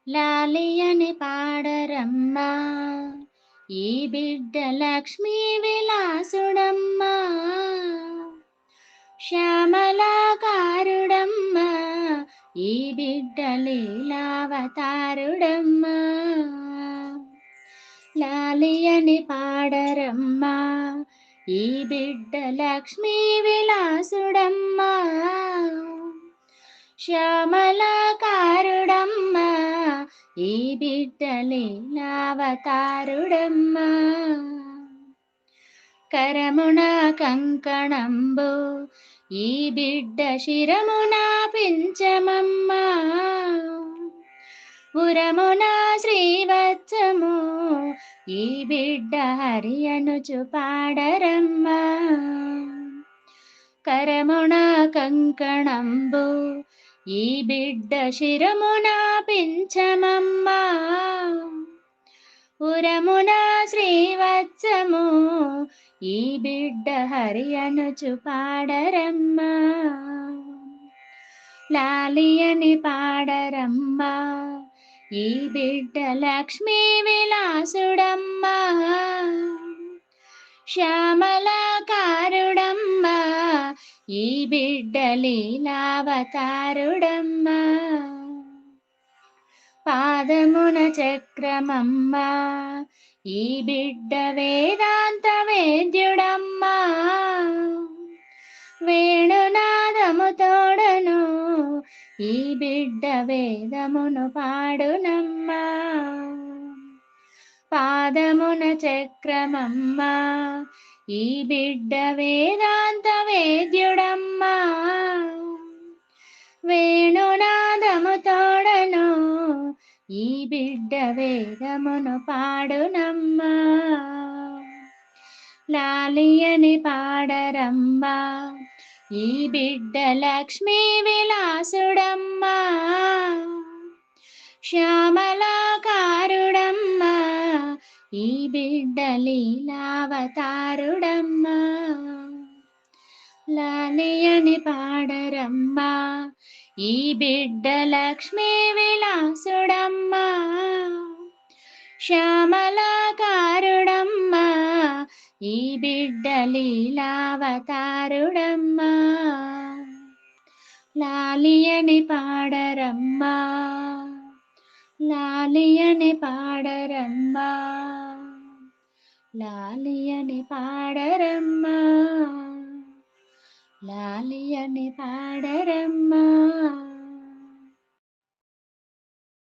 లాలి అని పాడరమ్మా ఈ బిడ్డ లక్ష్మీ విలాసుడమ్మా శ్యామలాకారుడమ్మా ఈ బిడ్డ లీలావతారుడమ్మా లాలి అని పాడరమ్మా ఈ బిడ్డ లక్ష్మీ విలాసుడమ్మా శ్యామలాకారుడమ్మా ఈ బిడ్డ లీలావతారుడమ్మా కరమున కంకణంబు ఈ బిడ్డ శిరమున పించమమ్మా పురమున శ్రీవత్సము ఈ బిడ్డ హరి అనుచు పాడరమ్మా కరమున కంకణంబు ఈ బిడ్డ శిరమున పించమమ్మా పురమున శ్రీవత్సము ఈ బిడ్డ హరి అనుచు పాడరమ్మా లాలి అని పాడరమ్మా ఈ బిడ్డ లక్ష్మీ విలాసుడమ్మా శ్యామలాకారుడమ్మా ఈ బిడ్డ లీలావతారుడమ్మా పాదమున చక్రమమ్మా ఈ బిడ్డ వేదాంత వేద్యుడమ్మా వేణునాదము తోడను ఈ బిడ్డ వేదమును పాడునమ్మా పాదమున చక్రమమ్మా ఈ బిడ్డ వేదాంత వేద్యుడమ్మా వేణునాదము తోడను ఈ బిడ్డ వేదమును పాడునమ్మా లాలి అని పాడరమ్మా ఈ బిడ్డ లక్ష్మీ విలాసుడమ్మా శ్యామలాకారుడమ్మా ఈ బిడ్డ లీలావతారుడమ్మా లాలి అని పాడరమ్మా ఈ బిడ్డ లక్ష్మీ విలాసుడమ్మా శ్యామలాకారుడమ్మా ఈ బిడ్డ లీలావతారుడమ్మా లాలి అని పాడరమ్మా లాలి అని పాడరమ్మా లాలి అని పాడరమ్మా లాలి అని పాడరమ్మా